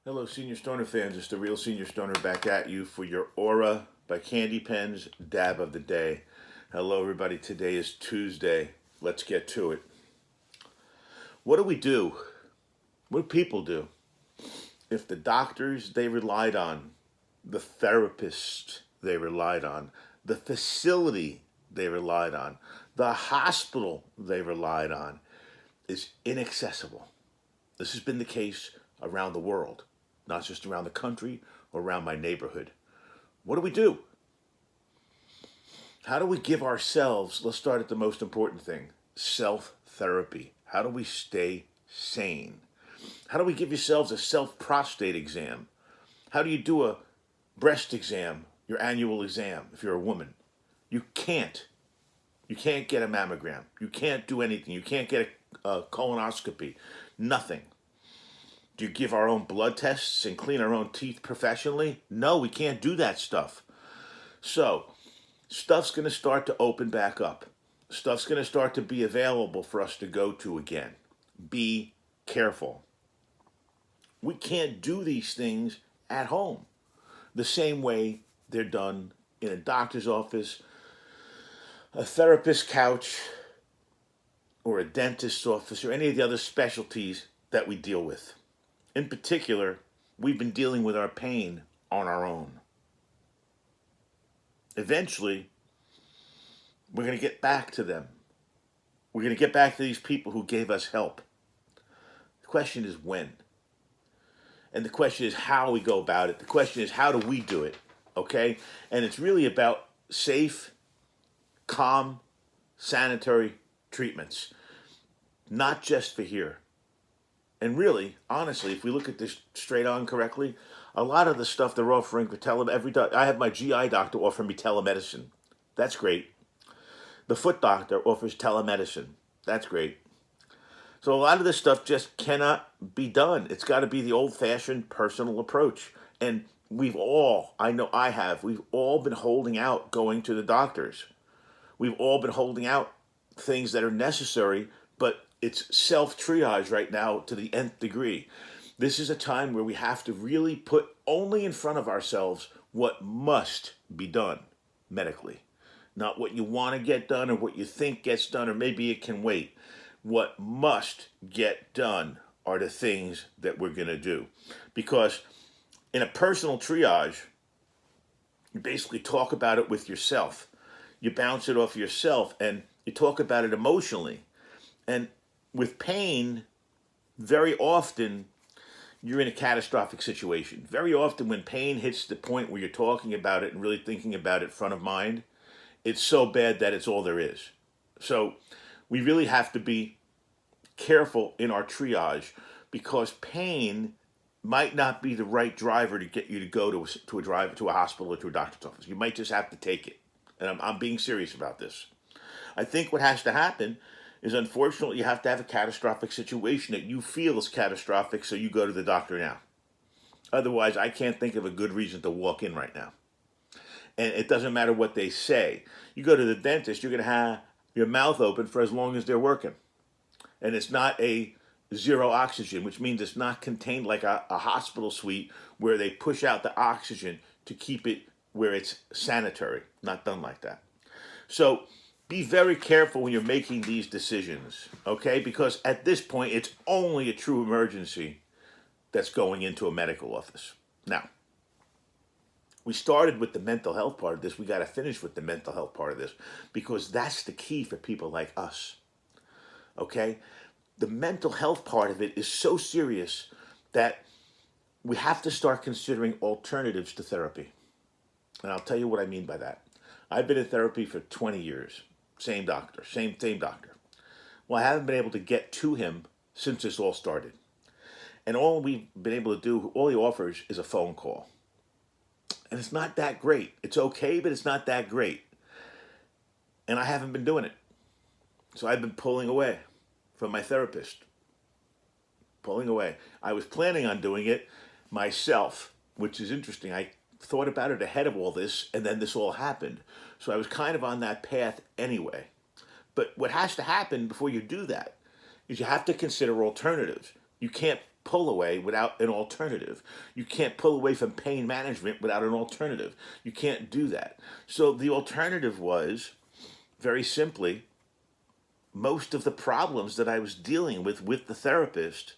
Hello, Senior Stoner fans. It's the real Senior Stoner back at you for your Aura by Candy Pen's Dab of the Day. Hello, everybody. Today is Tuesday. Let's get to it. What do we do? What do people do if the doctors they relied on, the therapist they relied on, the facility they relied on, the hospital they relied on is inaccessible? This has been the case around the world, not just around the country or around my neighborhood. What do we do? How do we give ourselves, let's start at the most important thing, self-therapy. How do we stay sane? How do we give yourselves a self-prostate exam? How do you do a breast exam, your annual exam, if you're a woman? You can't. You can't get a mammogram. You can't do anything. You can't get a colonoscopy. Nothing. Do you give our own blood tests and clean our own teeth professionally? No, we can't do that stuff. So, stuff's going to start to open back up. Stuff's going to start to be available for us to go to again. Be careful. We can't do these things at home the same way they're done in a doctor's office, a therapist's couch, or a dentist's office, or any of the other specialties that we deal with. In particular, we've been dealing with our pain on our own. Eventually, we're going to get back to them. We're going to get back to these people who gave us help. The question is when. And the question is how we go about it. The question is how do we do it, okay? And it's really about safe, calm, sanitary treatments, not just for here. And really, honestly, if we look at this straight on correctly, a lot of the stuff they're offering for I have my GI doctor offer me telemedicine. That's great. The foot doctor offers telemedicine. That's great. So a lot of this stuff just cannot be done. It's got to be the old-fashioned personal approach. And we've all been holding out going to the doctors. We've all been holding out things that are necessary, but it's self-triage right now to the nth degree. This is a time where we have to really put only in front of ourselves what must be done medically. Not what you want to get done or what you think gets done, or maybe it can wait. What must get done are the things that we're going to do. Because in a personal triage, you basically talk about it with yourself. You bounce it off yourself and you talk about it emotionally. And with pain, very often you're in a catastrophic situation. Very often when pain hits the point where you're talking about it and really thinking about it front of mind, it's so bad that it's all there is. So we really have to be careful in our triage because pain might not be the right driver to get you to go to a hospital or to a doctor's office. You might just have to take it. And I'm being serious about this. I think what has to happen is, unfortunately, you have to have a catastrophic situation that you feel is catastrophic, so you go to the doctor now. Otherwise, I can't think of a good reason to walk in right now. And it doesn't matter what they say. You go to the dentist, you're going to have your mouth open for as long as they're working. And it's not a zero oxygen, which means it's not contained like a hospital suite where they push out the oxygen to keep it where it's sanitary. Not done like that. So be very careful when you're making these decisions, okay? Because at this point, it's only a true emergency that's going into a medical office. Now, we started with the mental health part of this. We got to finish with the mental health part of this because that's the key for people like us, okay? The mental health part of it is so serious that we have to start considering alternatives to therapy. And I'll tell you what I mean by that. I've been in therapy for 20 years. Same doctor, same doctor. Well, I haven't been able to get to him since this all started. And all we've been able to do, all he offers is a phone call. And it's not that great. It's okay, but it's not that great. And I haven't been doing it. So I've been pulling away from my therapist. Pulling away. I was planning on doing it myself, which is interesting. I thought about it ahead of all this, and then this all happened. So I was kind of on that path anyway. But what has to happen before you do that is you have to consider alternatives. You can't pull away without an alternative. You can't pull away from pain management without an alternative. You can't do that. So the alternative was, very simply, most of the problems that I was dealing with the therapist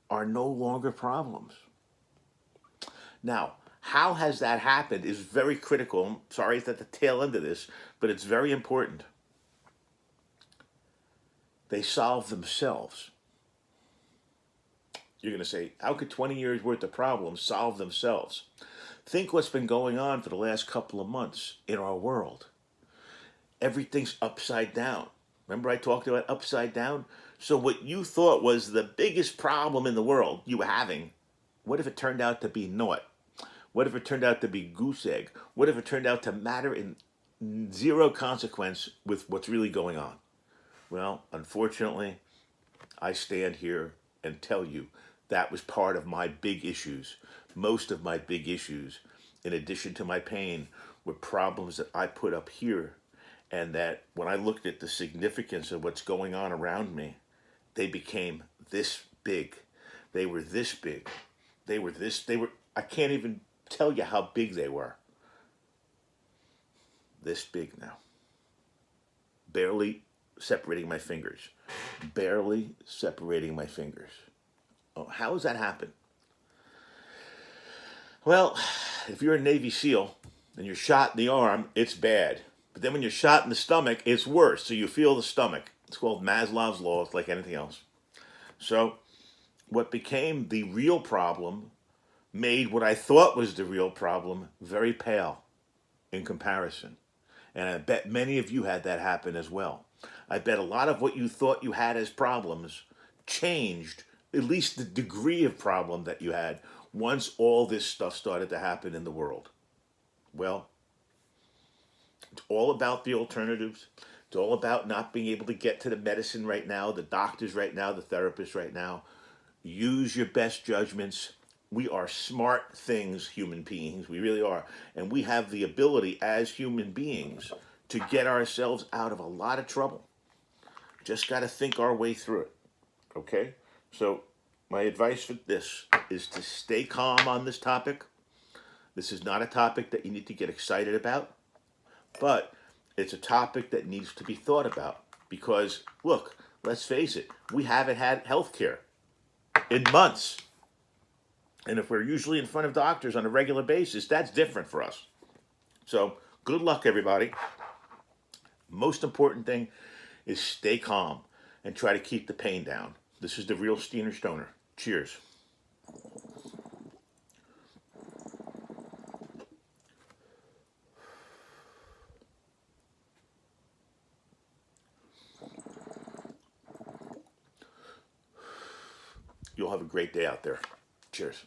are no longer problems. Now, how has that happened is very critical. I'm sorry it's at the tail end of this, but it's very important. They solve themselves. You're going to say, how could 20 years worth of problems solve themselves? Think what's been going on for the last couple of months in our world. Everything's upside down. Remember I talked about upside down? So what you thought was the biggest problem in the world you were having, what if it turned out to be naught? What if it turned out to be goose egg? What if it turned out to matter in zero consequence with what's really going on? Well, unfortunately, I stand here and tell you that was part of my big issues. Most of my big issues, in addition to my pain, were problems that I put up here, and that when I looked at the significance of what's going on around me, they became this big. They were this big. I can't even tell you how big they were. This big now. Barely separating my fingers. Barely separating my fingers. Oh, how does that happen? Well, if you're a Navy SEAL and you're shot in the arm, it's bad. But then when you're shot in the stomach, it's worse. So you feel the stomach. It's called Maslow's law. It's like anything else. So what became the real problem made what I thought was the real problem very pale in comparison. And I bet many of you had that happen as well. I bet a lot of what you thought you had as problems changed, at least the degree of problem that you had, once all this stuff started to happen in the world. Well, it's all about the alternatives. It's all about not being able to get to the medicine right now, the doctors right now, the therapists right now. Use your best judgments. We are smart things, human beings. We really are. And we have the ability as human beings to get ourselves out of a lot of trouble. Just got to think our way through it. Okay? So my advice for this is to stay calm on this topic. This is not a topic that you need to get excited about, but it's a topic that needs to be thought about. Because, look, let's face it, we haven't had health care in months. And if we're usually in front of doctors on a regular basis, that's different for us. So, good luck, everybody. Most important thing is stay calm and try to keep the pain down. This is the real Steiner Stoner. Cheers. You'll have a great day out there. Cheers.